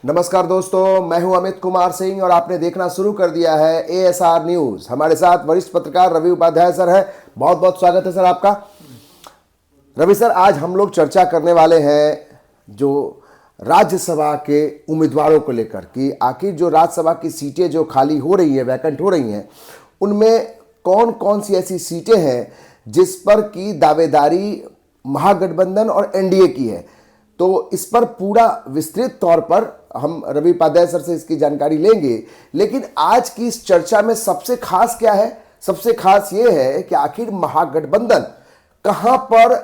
नमस्कार दोस्तों, मैं हूं अमित कुमार सिंह और आपने देखना शुरू कर दिया है एएसआर न्यूज। हमारे साथ वरिष्ठ पत्रकार रवि उपाध्याय सर है। बहुत बहुत स्वागत है सर आपका। रवि सर, आज हम लोग चर्चा करने वाले हैं जो राज्यसभा के उम्मीदवारों को लेकर कि आखिर जो राज्यसभा की सीटें जो खाली हो रही है, वैकेंट हो रही हैं, उनमें कौन कौन सी ऐसी सीटें हैं जिस पर की दावेदारी महागठबंधन और एनडीए की है। तो इस पर पूरा विस्तृत तौर पर हम रवि उपाध्याय सर से इसकी जानकारी लेंगे। लेकिन आज की इस चर्चा में सबसे खास क्या है? सबसे खास ये है कि आखिर महागठबंधन कहां पर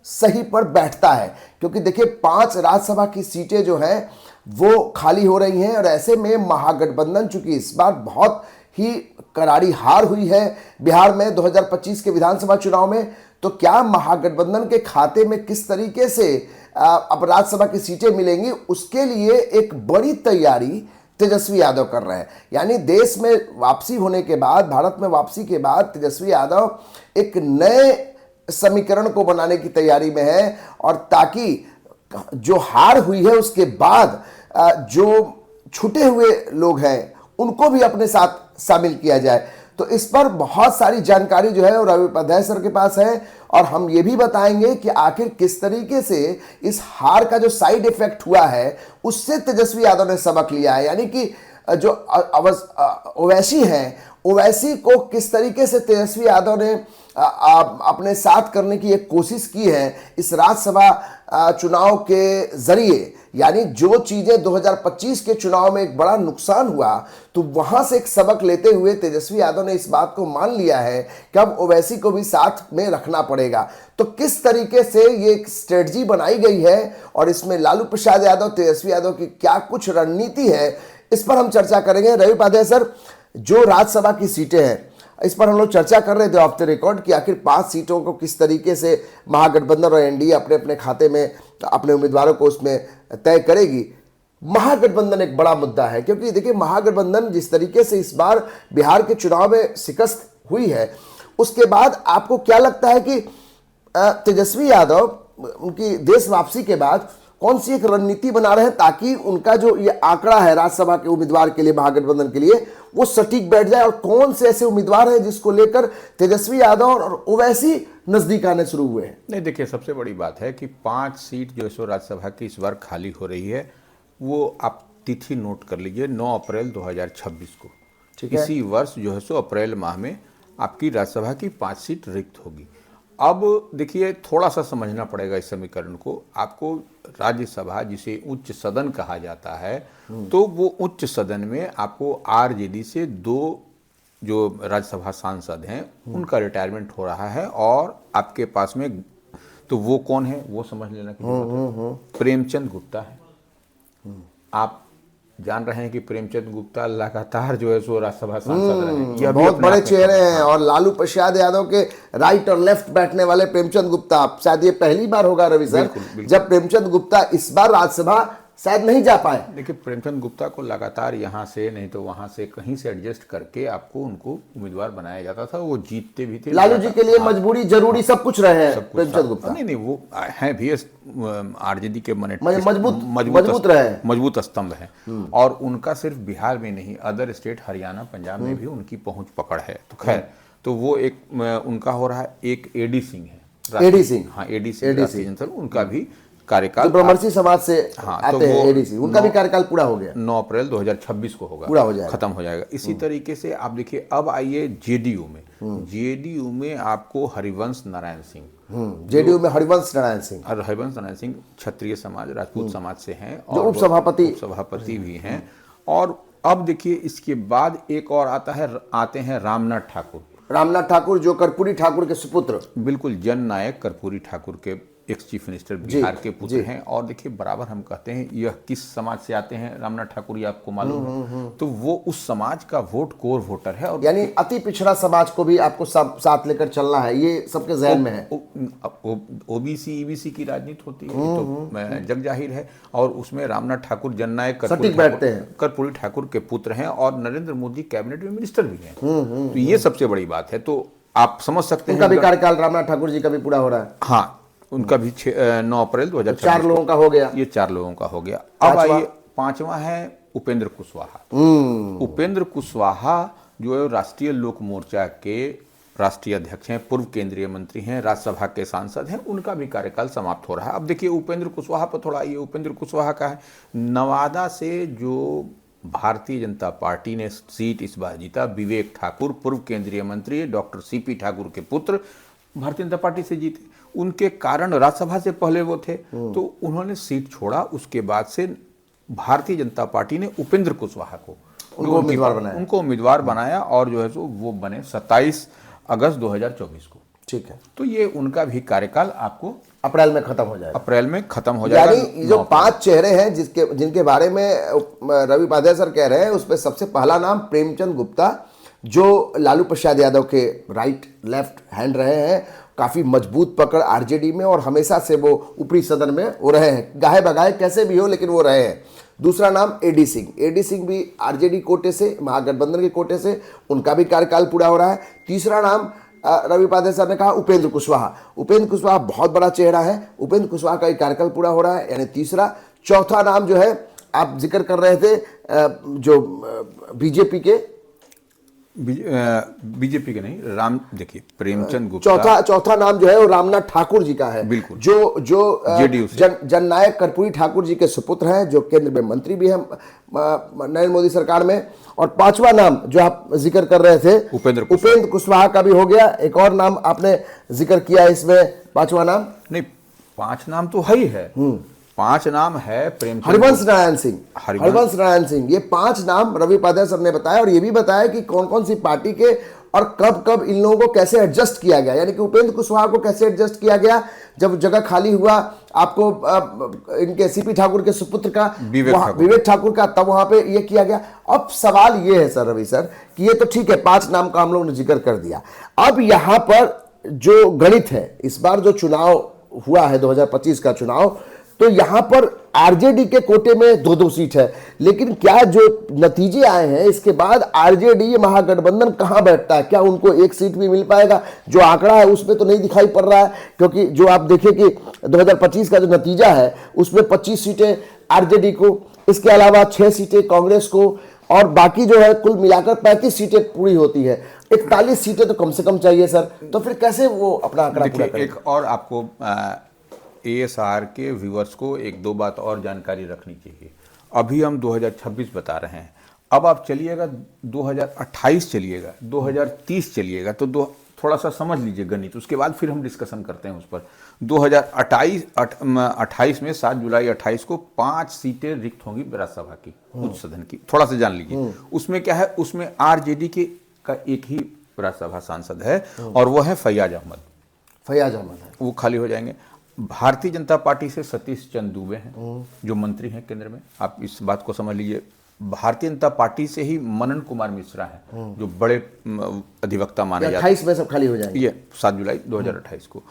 सही पर बैठता है, क्योंकि देखिए 5 राज्यसभा की सीटें जो हैं वो खाली हो रही हैं और ऐसे में महागठबंधन चूंकि इस बार बहुत ही करारी हार हुई है बिहार में 2025 के विधानसभा चुनाव में, तो क्या महागठबंधन के खाते में किस तरीके से अब राज्यसभा की सीटें मिलेंगी, उसके लिए एक बड़ी तैयारी तेजस्वी यादव कर रहे हैं। यानी देश में वापसी होने के बाद, भारत में वापसी के बाद तेजस्वी यादव एक नए समीकरण को बनाने की तैयारी में है, और ताकि जो हार हुई है उसके बाद जो छूटे हुए लोग हैं उनको भी अपने साथ शामिल किया जाए। तो इस पर बहुत सारी जानकारी जो है वो रवि उपाध्याय सर के पास है, और हम ये भी बताएंगे कि आखिर किस तरीके से इस हार का जो साइड इफेक्ट हुआ है उससे तेजस्वी यादव ने सबक लिया है। यानी कि जो ओवैसी हैं, ओवैसी को किस तरीके से तेजस्वी यादव ने अपने साथ करने की एक कोशिश की है इस राज्यसभा चुनाव के जरिए। यानी जो चीजें 2025 के चुनाव में एक बड़ा नुकसान हुआ, तो वहां से एक सबक लेते हुए तेजस्वी यादव ने इस बात को मान लिया है कि अब ओवैसी को भी साथ में रखना पड़ेगा। तो किस तरीके से ये एक स्ट्रेटजी बनाई गई है और इसमें लालू प्रसाद यादव, तेजस्वी यादव की क्या कुछ रणनीति है, इस पर हम चर्चा करेंगे। रवि उपाध्याय सर, जो राज्यसभा की सीटें हैं इस पर हम लोग चर्चा कर रहे थे ऑफ द रिकॉर्ड कि आखिर 5 सीटों को किस तरीके से महागठबंधन और एनडीए अपने अपने खाते में अपने उम्मीदवारों को उसमें तय करेगी। महागठबंधन एक बड़ा मुद्दा है, क्योंकि देखिए महागठबंधन जिस तरीके से इस बार बिहार के चुनाव में शिकस्त हुई है, उसके बाद आपको क्या लगता है कि तेजस्वी यादव उनकी देश वापसी के बाद कौन सी एक रणनीति बना रहे हैं ताकि उनका जो ये आंकड़ा है राज्यसभा के उम्मीदवार के लिए, महागठबंधन के लिए, वो सटीक बैठ जाए, और कौन से ऐसे उम्मीदवार हैं जिसको लेकर तेजस्वी यादव और ओवैसी नजदीक आने शुरू हुए हैं? नहीं, देखिए सबसे बड़ी बात है कि 5 सीट जो है सो राज्यसभा की इस बार खाली हो रही है। वो आप तिथि नोट कर लीजिए, 9 अप्रैल 2026 को। ठीक है, इसी वर्ष जो है सो अप्रैल माह में आपकी राज्यसभा की 5 सीट रिक्त होगी। अब देखिए थोड़ा सा समझना पड़ेगा इस समीकरण को। आपको राज्यसभा जिसे उच्च सदन कहा जाता है, तो वो उच्च सदन में आपको आरजेडी से 2 जो राज्यसभा सांसद हैं उनका रिटायरमेंट हो रहा है, और आपके पास में तो वो कौन है वो समझ लेना की जरूरत है। प्रेमचंद गुप्ता है। आप जान रहे हैं कि प्रेमचंद गुप्ता लगातार जो है सो राज्यसभा सांसद रहे, यह बहुत बड़े चेहरे हैं। और लालू प्रसाद यादव के राइट और लेफ्ट बैठने वाले प्रेमचंद गुप्ता, शायद ये पहली बार होगा रवि सर जब प्रेमचंद गुप्ता इस बार राज्यसभा शायद नहीं जा पाए। देखिए प्रेमचंद गुप्ता को लगातार यहाँ से नहीं तो वहाँ से कहीं से एडजस्ट करके आपको उनको उम्मीदवार बनाया जाता था। वो जीतते भी थे। लालू जी के लिए मजबूरी जरूरी सब कुछ रहे हैं प्रेमचंद गुप्ता। नहीं, वो हैं भी आरजेडी के मजबूत स्तंभ है, और उनका सिर्फ बिहार में नहीं, अदर स्टेट हरियाणा, पंजाब में भी उनकी पहुंच पकड़ है। तो खैर, तो वो एक उनका हो रहा है। एक एडी सिंह है, एडी सिंह, हाँ एडी सिंह, उनका भी कार्यकाल ब्रह्मर्षि समाज से आते हैं एडीसी, उनका भी कार्यकाल पूरा हो गया। 9 अप्रैल 2026 को होगा, पूरा हो जाएगा, खत्म हो जाएगा। इसी तरीके से आप देखिए, अब आइए जेडीयू में। जेडीयू में आपको हरिवंश नारायण सिंह, जेडीयू में हरिवंश नारायण सिंह क्षत्रिय समाज, राजपूत समाज से हैं, और उपसभापति भी हैं। और अब देखिए इसके बाद एक और आते हैं रामनाथ ठाकुर, जो कर्पूरी ठाकुर के सुपुत्र, बिल्कुल जननायक कर्पूरी ठाकुर के एक्स चीफ मिनिस्टर बिहार के पुत्र हैं। और देखिए बराबर हम कहते हैं यह किस समाज से आते हैं रामनाथ ठाकुर, ये आपको मालूम है। तो वो उस समाज का कोर वोटर है, और यानी अति पिछड़ा समाज को भी आपको साथ लेकर चलना है, ये सबके ज़हन में है। ओबीसी ईबीसी की राजनीति होती है तो जग जाहिर है, और उसमें रामनाथ ठाकुर जननायक कर्पूरी ठाकुर के पुत्र हैं, और नरेंद्र मोदी कैबिनेट में मिनिस्टर भी हैं। तो ये सबसे बड़ी बात है। तो आप समझ सकते हैं उनका भी कार्यकाल, रामनाथ ठाकुर जी का भी पूरा हो रहा है। हाँ, उनका भी 9 अप्रैल 2024 4 लोगों का हो गया, ये 4 लोगों का हो गया। अब आइए पांचवा है उपेंद्र कुशवाहा। उपेंद्र कुशवाहा जो है राष्ट्रीय लोक मोर्चा के राष्ट्रीय अध्यक्ष हैं, पूर्व केंद्रीय मंत्री हैं, राज्यसभा के सांसद हैं, उनका भी कार्यकाल समाप्त हो रहा है। अब देखिए उपेंद्र कुशवाहा पर थोड़ा ये उपेंद्र कुशवाहा का है, नवादा से जो भारतीय जनता पार्टी ने सीट इस बार जीता, विवेक ठाकुर पूर्व केंद्रीय मंत्री डॉक्टर सीपी ठाकुर के पुत्र भारतीय जनता पार्टी से जीते। उनके कारण राज्यसभा से पहले वो थे तो उन्होंने सीट छोड़ा। उसके बाद से भारतीय जनता पार्टी ने उपेंद्र कुशवाहा को उनको उम्मीदवार बनाया और जो है सो वो बने 27 अगस्त 2024 को। ठीक है, तो ये उनका भी कार्यकाल आपको अप्रैल में खत्म हो जाएगा। अप्रैल में खत्म हो जाएगा। यानी जो 5 चेहरे हैं जिनके बारे में रवि उपाध्याय सर कह रहे हैं, उसमें सबसे पहला नाम प्रेमचंद गुप्ता, जो लालू प्रसाद यादव के राइट लेफ्ट हैंड रहे हैं, काफी मजबूत पकड़ आरजेडी में और हमेशा से वो ऊपरी सदन में वो रहे हैं, गाहे बगाए कैसे भी हो लेकिन वो रहे हैं। दूसरा नाम एडी सिंह, एडी सिंह भी आरजेडी कोटे से, महागठबंधन के कोटे से, उनका भी कार्यकाल पूरा हो रहा है। तीसरा नाम रवि उपाध्याय सर ने कहा उपेंद्र कुशवाहा। उपेंद्र कुशवाहा बहुत बड़ा चेहरा है, उपेंद्र कुशवाहा का कार्यकाल पूरा हो रहा है, यानी तीसरा। चौथा नाम जो है आप जिक्र कर रहे थे जो बीजेपी के के नहीं, राम, देखिए प्रेमचंद गुप्ता। चौथा नाम जो है वो रामनाथ ठाकुर जी का है, बिल्कुल, जो जेडीयू जननायक कर्पूरी ठाकुर जी के सुपुत्र हैं, जो केंद्र में मंत्री भी हैं नरेंद्र मोदी सरकार में। और पांचवा नाम जो आप जिक्र कर रहे थे उपेंद्र कुशवाहा का भी हो गया। एक और नाम आपने जिक्र किया इसमें, पांचवा नाम नहीं, 5 नाम तो है ही है। 5 नाम है प्रेमचंद, हरिवंश नारायण सिंह, ये 5 नाम रवि उपाध्याय सर ने बताया। और ये भी बताया कि कौन कौन सी पार्टी के और कब कब इन लोगों को कैसे एडजस्ट किया गया, यानी कि उपेंद्र कुशवाहा को कैसे एडजस्ट किया गया जब जगह खाली हुआ आपको इनके सीपी ठाकुर के सुपुत्र का, विवेक ठाकुर का, तब वहां पे ये किया गया। अब सवाल ये है सर रवि सर कि ये तो ठीक है 5 नाम का हम लोगों ने जिक्र कर दिया, अब यहां पर जो गणित है, इस बार जो चुनाव हुआ है 2025 का चुनाव, तो यहां पर आरजेडी के कोटे में 2-2 सीट है, लेकिन क्या जो नतीजे आए हैं इसके बाद आरजेडी महागठबंधन कहां बैठता है, क्या उनको 1 सीट भी मिल पाएगा? जो आंकड़ा है उसमें तो नहीं दिखाई पड़ रहा है, क्योंकि जो आप देखिए कि 2025 का जो नतीजा है उसमें 25 सीटें आरजेडी को, इसके अलावा 6 सीटें कांग्रेस को, और बाकी जो है कुल मिलाकर 35 सीटें पूरी होती है। 41 सीटें तो कम से कम चाहिए सर, तो फिर कैसे वो अपना आंकड़ा पूरा करें? एक और आपको एएसआर के व्यूअर्स को 1-2 बात और जानकारी रखनी चाहिए। अभी हम 2026 बता रहे हैं, अब आप चलिएगा 2028 चलिएगा, 2030 चलिएगा, तो थोड़ा सा समझ लीजिए गणित, उसके बाद फिर हम डिस्कशन करते हैं उस पर। 2028 में 7 जुलाई 28 को 5 सीटें रिक्त होंगी राज्यसभा की, उच्च सदन की, थोड़ा सा जान लीजिए। उसमें क्या है, उसमें आरजेडी का एक ही राज्यसभा सांसद है और वो है फैयाज अहमद है, वो खाली हो जाएंगे। भारतीय जनता पार्टी से सतीश चंद्र दुबे हैं जो मंत्री हैं केंद्र में, आप इस बात को समझ लीजिए। भारतीय जनता पार्टी से ही मनन कुमार मिश्रा हैं जो बड़े अधिवक्ता माने जाते हैं। 28 में सब खाली हो जाएंगे, ये 7 जुलाई 2028 को।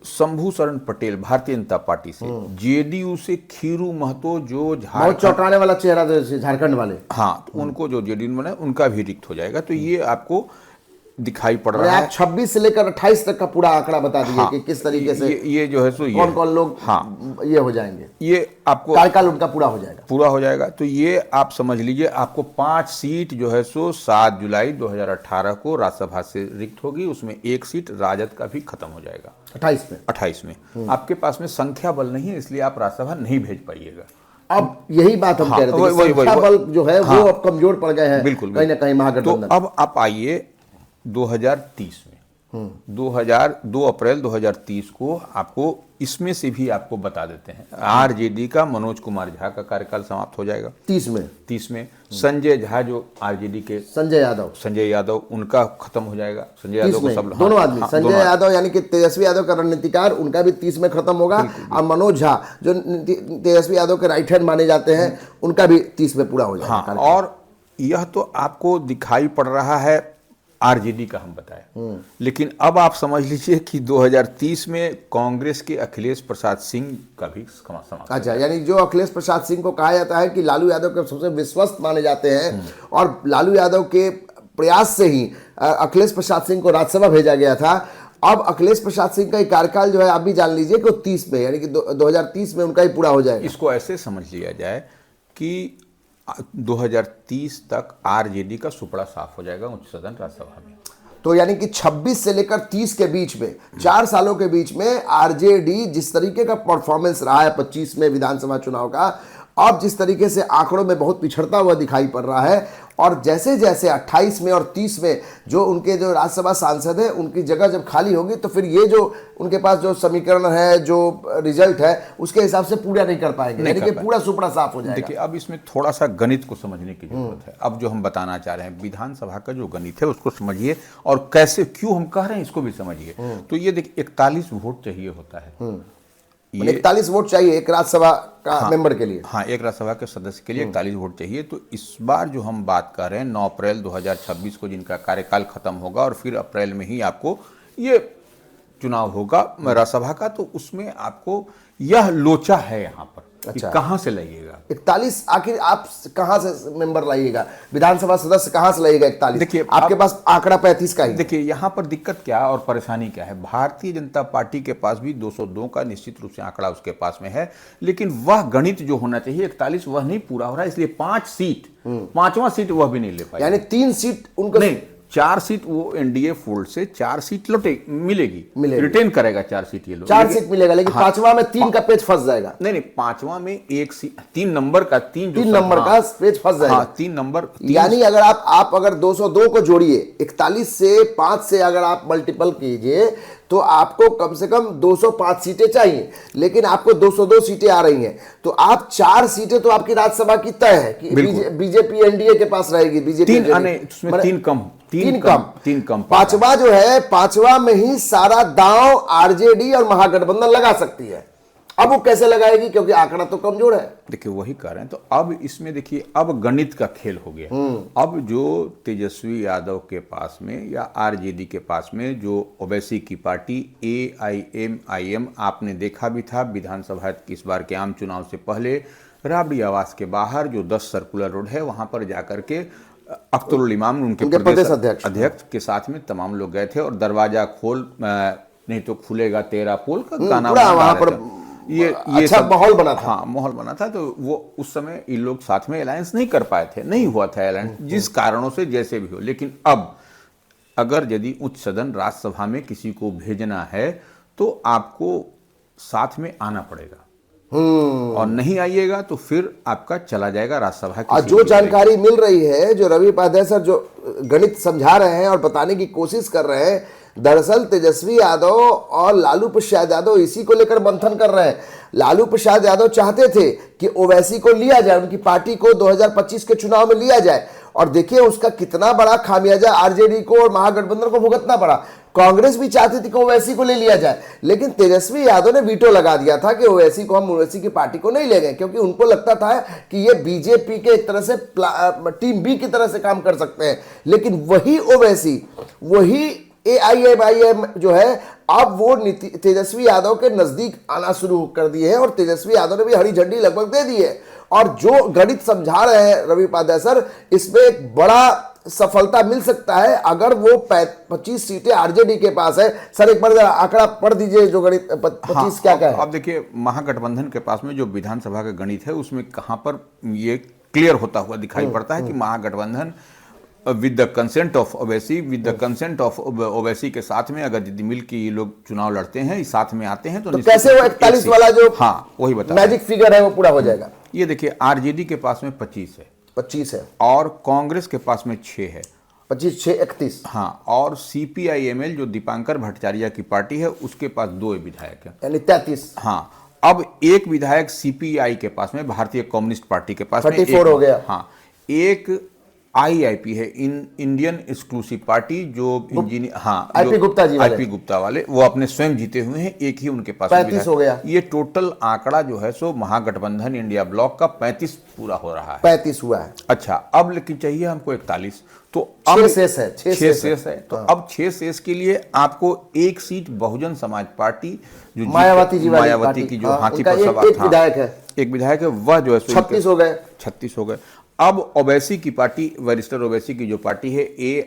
शंभू शरण पटेल भारतीय जनता पार्टी से, जेडीयू से खीरू महतो जो बहुत चौंकाने वाला चेहरा झारखंड वाले, हाँ, तो उनको जो जेडीयू में उनका भी रिक्त हो जाएगा। तो ये आपको दिखाई पड़ रहा है। 26 से लेकर 28 तक का पूरा आंकड़ा बता दीजिए कि किस तरीके से ये जो है सो कौन कौन लोग ये हो जाएंगे, ये आपको कार्यकाल उनका पूरा हो जाएगा। तो ये आप समझ लीजिए, आपको 5 सीट जो है सो 7 जुलाई 2018 को राज्यसभा से रिक्त होगी, उसमें 1 सीट राजद का भी खत्म हो जाएगा 28 में। आपके पास में संख्या बल नहीं है, इसलिए आप राज्यसभा नहीं भेज पाइएगा। अब यही बात हम कह रहे थे, संख्या बल जो है वो अब कमजोर पड़ गए हैं बिल्कुल कहीं ना कहीं महागठबंधन। तो अब आप आइए 2030 में, 2 अप्रैल 2030 को आपको इसमें से भी आपको बता देते हैं। आरजेडी का मनोज कुमार झा का कार्यकाल समाप्त हो जाएगा 30 में। संजय झा जो आरजेडी के संजय यादव उनका खत्म हो जाएगा। संजय यादव को सब दोनों आदमी, संजय यादव यानी कि तेजस्वी यादव का रणनीतिकार, उनका भी 30 में खत्म होगा। और मनोज झा जो तेजस्वी यादव के राइट हैंड माने जाते हैं, उनका भी 30 में पूरा हो जाएगा। और यह तो आपको दिखाई पड़ रहा है आरजेडी का हम बताएं, लेकिन अब आप समझ लीजिए कि 2030 में कांग्रेस के अखिलेश प्रसाद सिंह का भी समाप्त। अच्छा, यानी जो अखिलेश प्रसाद सिंह को कहा जाता है कि लालू यादव के सबसे विश्वस्त माने जाते हैं, और लालू यादव के प्रयास से ही अखिलेश प्रसाद सिंह को राज्यसभा भेजा गया था। अब अखिलेश प्रसाद सिंह का कार्यकाल जो है आप भी जान लीजिए कि 30 में, यानी कि 2030 में उनका ही पूरा हो जाएगा। इसको ऐसे समझ लिया जाए कि 2030 तक आरजेडी का सुपड़ा साफ हो जाएगा उच्च सदन राज्यसभा में। तो यानी कि 26 से लेकर 30 के बीच में 4 सालों के बीच में आरजेडी जिस तरीके का परफॉर्मेंस रहा है 25 में विधानसभा चुनाव का, अब जिस तरीके से आंकड़ों में बहुत पिछड़ता हुआ दिखाई पड़ रहा है, और जैसे जैसे 28 में और 30 में जो उनके जो राज्यसभा सांसद है उनकी जगह जब खाली होगी तो फिर ये जो उनके पास जो समीकरण है, जो रिजल्ट है, उसके हिसाब से पूरा नहीं कर पाएंगे, यानी कि पूरा सुपड़ा साफ हो जाएगा। देखिए, अब इसमें थोड़ा सा गणित को समझने की जरूरत है। अब जो हम बताना चाह रहे हैं विधानसभा का जो गणित है उसको समझिए, और कैसे क्यों हम कह रहे हैं इसको भी समझिए। तो ये देखिए 41 वोट चाहिए होता है, 41 वोट चाहिए एक राज्यसभा का मेंबर के लिए। हाँ, एक राज्यसभा के सदस्य के लिए 41 वोट चाहिए। तो इस बार जो हम बात कर रहे हैं 9 अप्रैल 2026 को जिनका कार्यकाल खत्म होगा और फिर अप्रैल में ही आपको ये चुनाव होगा राज्यसभा का, तो उसमें आपको यह लोचा है यहाँ पर। अच्छा, कहाँ से लाइएगा 41? आखिर आप कहाँ से मेंबर लाइएगा, विधानसभा सदस्य कहाँ से लाइएगा 41? देखिए, आपके पास आंकड़ा 35 का ही। देखिए यहाँ पर दिक्कत क्या और परेशानी क्या है। भारतीय जनता पार्टी के पास भी 202 का निश्चित रूप से आंकड़ा उसके पास में है, लेकिन वह गणित जो होना चाहिए 41 वह नहीं पूरा हो रहा है, इसलिए 5 सीट, 5वां सीट वह भी नहीं ले पाए, यानी 3 सीट उनको नहीं, 4 सीट वो एनडीए फोल्ड से 4 सीट लौटे मिलेगी, रिटेन करेगा 4 सीट ये लोग, 4 सीट मिलेगा, लेकिन 5वां में 3 का पेज फंस जाएगा। नहीं, 5वां में 1 सीट, 3 नंबर का 3 नंबर का पेज फंस जाएगा। 3 नंबर, यानी अगर आप अगर 202 को जोड़िए 41 से 5 से अगर आप मल्टीपल कीजिए तो आपको कम से कम 205 सीटें चाहिए, लेकिन आपको 202 सीटें आ रही हैं, तो आप 4 सीटें तो आपकी राज्यसभा की तय है कि बीजेपी एनडीए के पास रहेगी। बीजेपी 3 कम। 5वां जो है, 5वां में ही सारा दांव आरजेडी और महागठबंधन लगा सकती है। अब वो कैसे लगाएगी, क्योंकि आंकड़ा तो कमजोर है। देखिए वही कह रहे हैं। तो अब इसमें देखिए अब गणित का खेल हो गया। अब जो तेजस्वी यादव के पास में या आरजेडी के पास में जो ओवैसी की पार्टी AIMIM, आपने देखा भी था विधानसभा इस बार के आम चुनाव से पहले राबड़ी आवास के बाहर जो 10 सर्कुलर रोड है वहां पर जाकर के अख्तरुल इमाम उनके प्रदेश अध्यक्ष के साथ में तमाम लोग गए थे, और दरवाजा खोल नहीं तो खुलेगा तेरा पोल का गाना वहां पर ये अच्छा माहौल बना था। हाँ, माहौल बना था। तो वो उस समय इन लोग साथ में अलायंस नहीं कर पाए थे, नहीं हुआ था अलायंस, जिस कारणों से जैसे भी हो। लेकिन अब अगर यदि उच्च सदन राज्यसभा में किसी को भेजना है तो आपको साथ में आना पड़ेगा, और नहीं आइएगा तो फिर आपका चला जाएगा राज्यसभा की। जो जानकारी मिल रही है, जो रवि उपाध्याय सर जो गणित समझा रहे हैं और बताने की कोशिश कर रहे हैं, दरअसल तेजस्वी यादव और लालू प्रसाद यादव इसी को लेकर मंथन कर रहे हैं। लालू प्रसाद यादव चाहते थे कि ओवैसी को लिया जाए, उनकी पार्टी को 2025 के चुनाव में लिया जाए, और देखिए उसका कितना बड़ा खामियाजा आरजेडी को और महागठबंधन को भुगतना पड़ा। कांग्रेस भी चाहती थी कि ओवैसी को ले लिया जाए, लेकिन तेजस्वी यादव ने वीटो लगा दिया था कि ओवैसी को, हम ओवैसी की पार्टी को नहीं ले गए, क्योंकि उनको लगता था कि ये बीजेपी के एक तरह से टीम बी की तरह से काम कर सकते हैं। लेकिन वही ओवैसी, वही AIMIM जो है, अब वो तेजस्वी यादव के नजदीक आना शुरू कर दिए हैं, और तेजस्वी यादव ने भी हरी झंडी लगभग दे दी है। और जो गणित समझा रहे हैं रवि उपाध्याय सर, इसमें एक बड़ा सफलता मिल सकता है अगर वो 25 सीटें आरजेडी के पास है। सर एक बार आंकड़ा पढ़ दीजिए जो गणित 25 क्या क्या है। अब देखिए महागठबंधन के पास में जो विधानसभा का गणित है उसमें कहां पर ये क्लियर होता हुआ दिखाई पड़ता है कि Mahagathbandhan with the consent of Owaisi, with the consent of Owaisi के साथ में अगर यदि मिल के ये लोग चुनाव लड़ते हैं, साथ में आते हैं, तो कैसे वो 41 वाला जो वही बता मैजिक फिगर है वो पूरा हो जाएगा। ये देखिए आरजेडी के पास में 25 है, और कांग्रेस के पास में 6 है, 25 6 31। हाँ, और CPIML जो दीपांकर भट्टाचार्य की पार्टी है उसके पास 2 विधायक है, यानी 33। हाँ, अब एक विधायक CPI के पास में, भारतीय कम्युनिस्ट पार्टी के पास 34 हो गया। हाँ, एक IIP है, इंडियन एक्सक्लूसिव पार्टी, जो इंजीनियर, हाँ, IP गुप्ता वाले, वो अपने स्वयं जीते हुए हैं, एक ही उनके पास 35 हो गया। ये टोटल आंकड़ा जो है सो महागठबंधन इंडिया ब्लॉक का 35 पूरा हो रहा है, 35 हुआ है। अच्छा, अब लेकिन चाहिए हमको 41, तो अब 6 शेष है, 6 शेष है। तो अब 6 शेष के लिए आपको एक सीट बहुजन समाज पार्टी जो मायावती की जो हाथी पर सवार एक विधायक है, एक विधायक है, वह जो है 36 हो गए। 36 हो गए। अब ओवैसी की पार्टी, बैरिस्टर ओवैसी की जो पार्टी है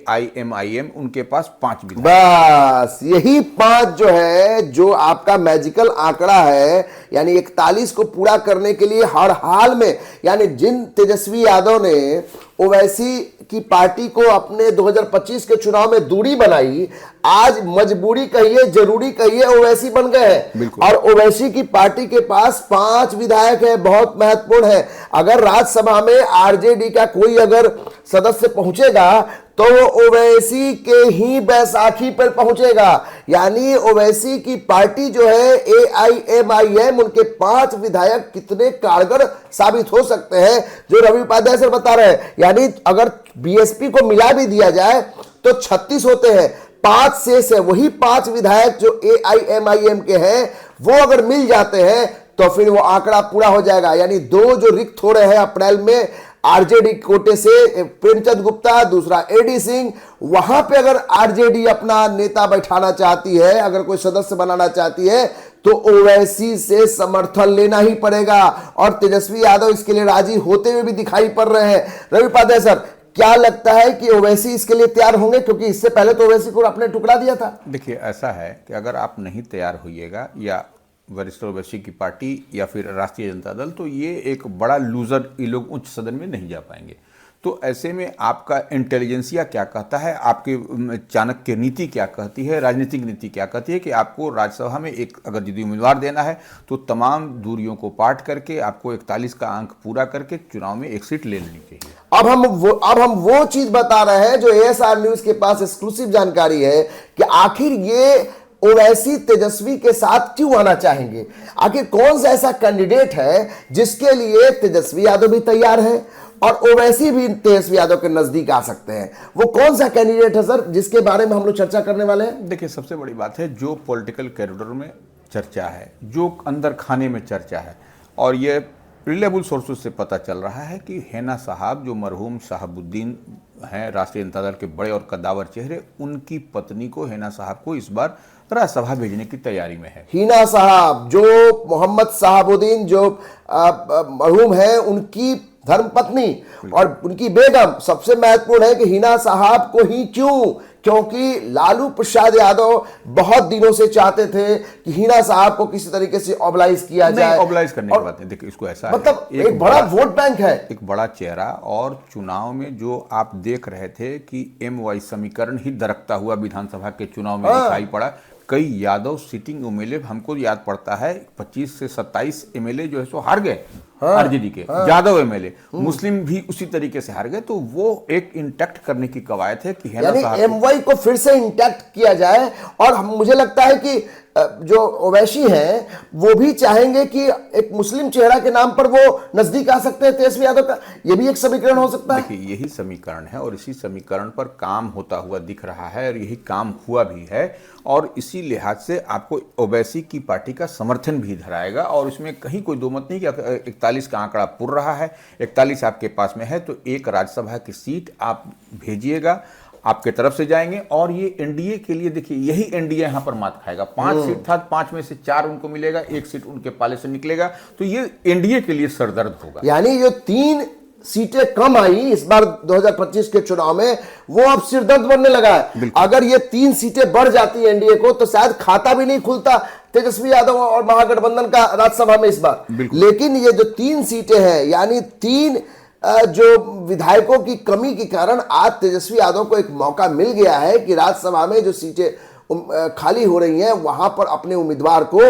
AIMIM, उनके पास 5 विधायक। बस यही 5 जो है, जो आपका मैजिकल आंकड़ा है, यानी 41 को पूरा करने के लिए हर हाल में, यानी जिन तेजस्वी यादव ने ओवैसी की पार्टी को अपने 2025 के चुनाव में दूरी बनाई, आज मजबूरी कहिए, जरूरी कहिए, ओवैसी बन गए हैं। और ओवैसी की पार्टी के पास 5 विधायक है, बहुत महत्वपूर्ण है। अगर राज्यसभा में आरजेडी का कोई अगर सदस्य पहुंचेगा तो वो ओवैसी के ही बैसाखी पर पहुंचेगा। यानी ओवैसी की पार्टी जो है AIMIM, उनके 5 विधायक कितने कारगर साबित हो सकते हैं, जो रवि उपाध्याय सर बता रहे हैं। यानी अगर बीएसपी को मिला भी दिया जाए तो 36 होते हैं, 5 शेष है। वही 5 विधायक जो AIMIM के हैं, वो अगर मिल जाते हैं तो फिर वो आंकड़ा पूरा हो जाएगा। यानी 2 जो रिक्त हो रहे हैं अप्रैल में आरजेडी कोटे से, प्रेमचंद गुप्ता, दूसरा AD सिंह, वहां पे अगर आरजेडी अपना नेता बैठाना चाहती है, अगर कोई सदस्य बनाना चाहती है, तो ओवैसी से समर्थन लेना ही पड़ेगा। और तेजस्वी यादव इसके लिए राजी होते हुए भी दिखाई पड़ रहे हैं। रवि उपाध्याय सर, क्या लगता है कि ओवैसी इसके लिए तैयार होंगे? क्योंकि इससे पहले तो ओवैसी को आपने टुकड़ा दिया था। देखिए, ऐसा है कि अगर आप नहीं तैयार होइएगा, या वरिष्ठ ओवैसी की पार्टी या फिर राष्ट्रीय जनता दल, तो ये एक बड़ा लूजर, ये लोग उच्च सदन में नहीं जा पाएंगे। तो ऐसे में आपका इंटेलिजेंसिया क्या कहता है, आपके चाणक्य नीति क्या कहती है, राजनीतिक नीति क्या कहती है कि आपको राज्यसभा में एक अगर यदि उम्मीदवार देना है तो तमाम दूरियों को पाट करके आपको 41 का अंक पूरा करके चुनाव में एक सीट ले लेनी चाहिए। अब हम वो चीज बता रहे हैं जो ASR न्यूज के पास एक्सक्लूसिव जानकारी है कि आखिर ये ओवैसी तेजस्वी के साथ क्यों आना चाहेंगे। आखिर कौन सा ऐसा कैंडिडेट है जिसके लिए तेजस्वी यादव भी तैयार है और ओवैसी भी तेजस्वी यादव के नजदीक आ सकते हैं? वो कौन सा कैंडिडेट है सर, जिसके बारे में हम लोग चर्चा करने वाले हैं? देखिए, सबसे बड़ी बात है, जो पॉलिटिकल कॉरिडोर में चर्चा है, जो अंदर खाने में चर्चा है, और ये रिलेबल सोर्सेज से पता चल रहा है कि हेना साहब, जो मरहूम शहाबुद्दीन हैं, राष्ट्रीय जनता दल के बड़े और कद्दावर चेहरे, उनकी पत्नी को, हेना साहब को, इस बार राज्यसभा भेजने की तैयारी में है। हिना साहब, जो मोहम्मद शहाबुद्दीन जो मरहूम है, उनकी धर्मपत्नी और उनकी बेगम। सबसे महत्वपूर्ण है कि हिना साहब को ही क्यों? क्योंकि लालू प्रसाद यादव बहुत दिनों से चाहते थे कि हिना साहब को किसी तरीके से ऑबलाइज किया जाए। ऑबलाइज करने की बात नहीं, देखिए इसको ऐसा मतलब एक बड़ा वोट बैंक है, एक बड़ा चेहरा। और चुनाव में जो आप देख रहे थे कि MY समीकरण ही दरकता हुआ विधानसभा के चुनाव में दिखाई पड़ा। कई यादव सिटिंग MLA, हमको याद पड़ता है 25 से 27 MLA जो है सो हार गए आरजेडी के, यादव MLA, मुस्लिम भी उसी तरीके से हार गए। तो वो एक इंटैक्ट करने की कवायद है कि यानी MY को फिर से इंटैक्ट किया जाए। और मुझे लगता है कि जो ओवैसी हैं वो भी चाहेंगे कि एक मुस्लिम चेहरा के नाम पर वो नजदीक आ सकते हैं तेजस्वी यादव का। ये भी एक समीकरण हो सकता है। देखिए, यही समीकरण है और इसी समीकरण पर काम होता हुआ दिख रहा है, और यही काम हुआ भी है। और इसी लिहाज से आपको ओवैसी की पार्टी का समर्थन भी धराएगा, और इसमें कहीं कोई दो मत नहीं कि 41 का आंकड़ा पुर रहा है, 41 आपके पास में है, तो एक राज्यसभा की सीट आप भेजिएगा, आपके तरफ से जाएंगे। और ये एनडीए के लिए, देखिए यही एनडीए यहां पर मात खाएगा। 5 सीट था, 5 में से 4 उनको मिलेगा, 1 सीट उनके पाले से निकलेगा, तो ये एनडीए के लिए सरदर्द होगा। यानी जो 3 सीटें कम आई इस बार 2025 के चुनाव में, वो अब सिरदर्द बनने लगा है। अगर ये 3 सीटें बढ़ जाती एनडीए को तो शायद खाता भी नहीं खुलता तेजस्वी यादव और महागठबंधन का राज्यसभा में इस बार। लेकिन ये जो 3 सीटें हैं, यानी 3 जो विधायकों की कमी के कारण आज तेजस्वी यादव को एक मौका मिल गया है कि राज्यसभा में जो सीटें खाली हो रही हैं वहां पर अपने उम्मीदवार को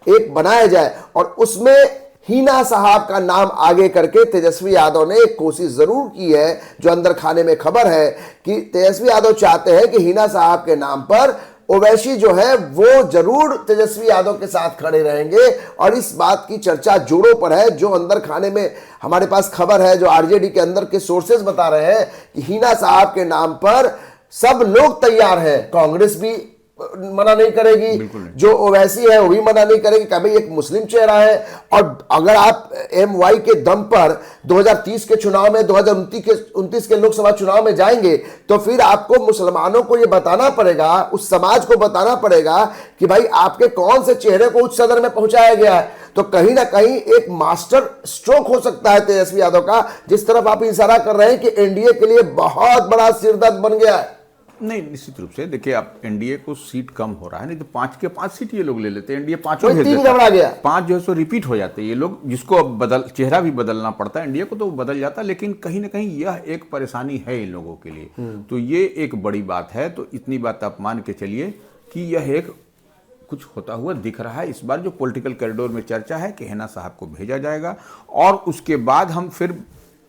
एक बनाया जाए। और उसमें हिना साहब का नाम आगे करके तेजस्वी यादव ने एक कोशिश जरूर की है। जो अंदर खाने में खबर है कि तेजस्वी यादव चाहते हैं कि हिना साहब के नाम पर ओवैसी जो है वो जरूर तेजस्वी यादव के साथ खड़े रहेंगे। और इस बात की चर्चा जोरों पर है। जो अंदर खाने में हमारे पास खबर है, जो आरजेडी के अंदर के सोर्सेज बता रहे हैं कि हिना साहब के नाम पर सब लोग तैयार हैं, कांग्रेस भी मना नहीं करेगी, जो ओवैसी है वो भी मना नहीं करेगी कि भाई एक मुस्लिम चेहरा है। और अगर आप MY के दम पर 2030 के चुनाव में, 2029 के लोकसभा चुनाव में जाएंगे तो फिर आपको मुसलमानों को ये बताना पड़ेगा, उस समाज को बताना पड़ेगा कि भाई आपके कौन से चेहरे को उच्च सदन में पहुंचाया गया है। तो कहीं ना कहीं एक मास्टर स्ट्रोक हो सकता है तेजस्वी यादव का, जिस तरफ आप इशारा कर रहे हैं कि एनडीए के लिए बहुत बड़ा सिरदर्द बन गया है। नहीं, निश्चित रूप से देखिए, आप एनडीए को सीट कम हो रहा है, नहीं तो 5 के 5 सीट ये लोग ले लेते हैं, एनडीए 5 भेज देता घबरा गया, 5 जो है सो रिपीट हो जाते हैं ये लोग, जिसको अब चेहरा भी बदलना पड़ता है एनडीए को, तो वो बदल जाता है। लेकिन कहीं ना कहीं यह एक परेशानी है इन लोगों के लिए, तो ये एक बड़ी बात है। तो इतनी बात आप मान के चलिए कि यह एक कुछ होता हुआ दिख रहा है। इस बार जो पॉलिटिकल कॉरिडोर में चर्चा है कि हिना साहब को भेजा जाएगा, और उसके बाद हम फिर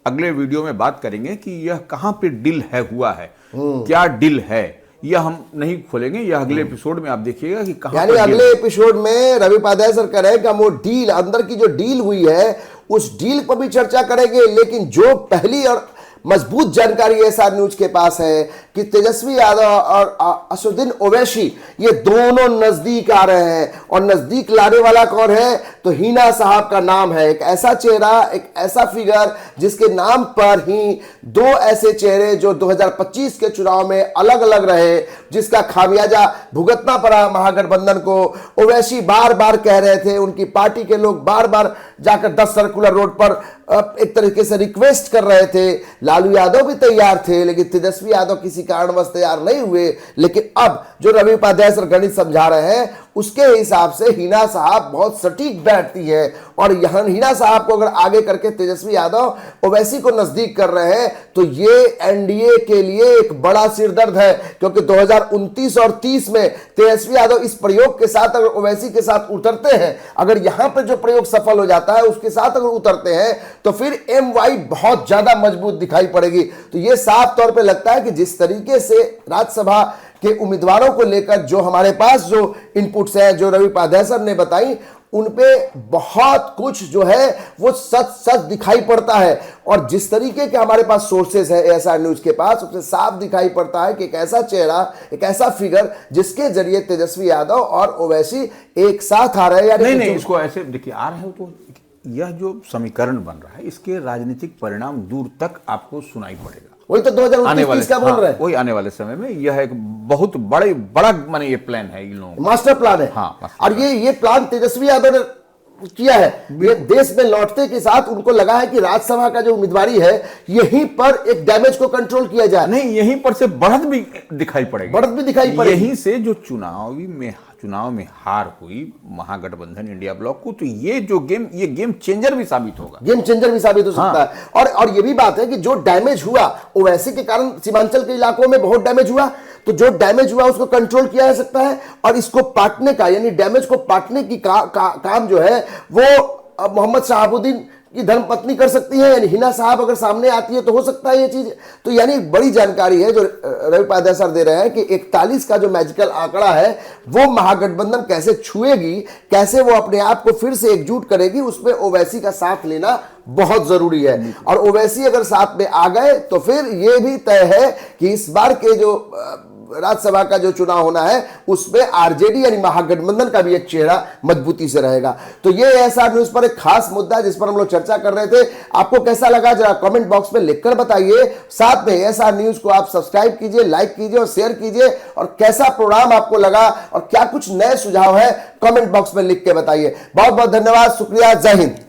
अगले वीडियो में बात करेंगे कि यह कहां पे डील है हुआ है, क्या डील है, यह हम नहीं खोलेंगे, यह अगले एपिसोड में आप देखिएगा कि कहां, यानी अगले एपिसोड में रवि उपाध्याय सर कह रहे हैं कि हम वो डील, अंदर की जो डील हुई है उस डील पर भी चर्चा करेंगे। लेकिन जो पहली और मजबूत जानकारी एएसआर न्यूज के पास है कि तेजस्वी यादव और असदुद्दीन ओवैसी ये दोनों नजदीक आ रहे हैं, और नजदीक लाने वाला कौन है तो हिना साहब का नाम है। एक ऐसा चेहरा, एक ऐसा फिगर जिसके नाम पर ही दो ऐसे चेहरे जो 2025 के चुनाव में अलग अलग रहे, जिसका खामियाजा भुगतना पड़ा महागठबंधन को। ओवैसी बार बार कह रहे थे, उनकी पार्टी के लोग बार बार जाकर 10 सर्कुलर रोड पर एक तरीके से रिक्वेस्ट कर रहे थे, लालू यादव भी तैयार थे, लेकिन तेजस्वी यादव किसी कारणवश तैयार नहीं हुए। लेकिन अब जो रवि उपाध्याय सर गणित समझा रहे हैं उसके हिसाब से हिना साहब बहुत सटीक बैठती है, और यहां हिना साहब को अगर आगे करके तेजस्वी यादव ओवैसी को नजदीक कर रहे हैं तो ये एनडीए के लिए एक बड़ा सिरदर्द है। क्योंकि 2029 और 30 में तेजस्वी यादव इस प्रयोग के साथ अगर ओवैसी के साथ उतरते हैं, अगर यहां पर जो प्रयोग सफल हो जाता है उसके साथ अगर उतरते हैं तो फिर MY बहुत ज्यादा मजबूत दिखाई पड़ेगी। तो ये साफ तौर पे लगता है कि जिस तरीके से राज्यसभा के उम्मीदवारों को लेकर जो हमारे पास जो इनपुट्स हैं, जो रवि उपाध्याय सर ने बताई, उनपे बहुत कुछ जो है वो सच सच दिखाई पड़ता है। और जिस तरीके के हमारे पास सोर्सेज है एएसआर न्यूज के पास, उससे साफ दिखाई पड़ता है कि एक ऐसा चेहरा, एक ऐसा फिगर जिसके जरिए तेजस्वी यादव और ओवैसी एक साथ आ रहे हैं। नहीं, इसको ऐसे देखिए, आ रहे हो तो यह जो समीकरण बन रहा है इसके राजनीतिक परिणाम दूर तक आपको सुनाई पड़ेगा। वही तो 2029 का बोल रहे हैं, वही आने वाले समय में यह एक बहुत बड़ा माने ये प्लान है, इन लोगों मास्टर प्लान है। हाँ, और ये प्लान तेजस्वी यादव ने किया है। ये देश में लौटते के साथ उनको लगा है कि राज्यसभा का जो उम्मीदवारी है यहीं पर एक डैमेज को कंट्रोल किया जाए। नहीं, यहीं पर से बढ़त भी दिखाई पड़ेगी, बढ़त भी दिखाई पड़ेगी। यहीं से जो चुनाव में हार हुई महागठबंधन इंडिया ब्लॉक को, तो ये गेम चेंजर भी साबित होगा, गेम चेंजर भी साबित हो सकता है। और ये भी बात है कि जो डैमेज हुआ ओवैसी के कारण सीमांचल के इलाकों में बहुत डैमेज हुआ, तो जो डैमेज हुआ उसको कंट्रोल किया जा सकता है। और इसको पाटने का, यानी डैमेज को पाटने की काम जो है वो मोहम्मद शहाबुद्दीन की धर्मपत्नी कर सकती है, यानी हिना साहब अगर सामने आती है तो हो सकता है ये चीज। तो यानी बड़ी जानकारी है जो रवि उपाध्याय सर दे रहे हैं कि 41 का जो मैजिकल आंकड़ा है वो महागठबंधन कैसे छुएगी, कैसे वो अपने आप को फिर से एकजुट करेगी, उसमें ओवैसी का साथ लेना बहुत जरूरी है। और ओवैसी अगर साथ में आ गए तो फिर ये भी तय है कि इस बार के जो राज्यसभा का जो चुनाव होना है उसमें आरजेडी यानी महागठबंधन का भी एक चेहरा मजबूती से रहेगा। तो ये एएसआर न्यूज पर एक खास मुद्दा जिस पर हम लोग चर्चा कर रहे थे, आपको कैसा लगा जरा कमेंट बॉक्स में लिखकर बताइए। साथ में एएसआर न्यूज को आप सब्सक्राइब कीजिए, लाइक कीजिए और शेयर कीजिए। और कैसा प्रोग्राम आपको लगा और क्या कुछ नए सुझाव है कमेंट बॉक्स में लिख के बताइए। बहुत बहुत धन्यवाद, शुक्रिया, जय हिंद।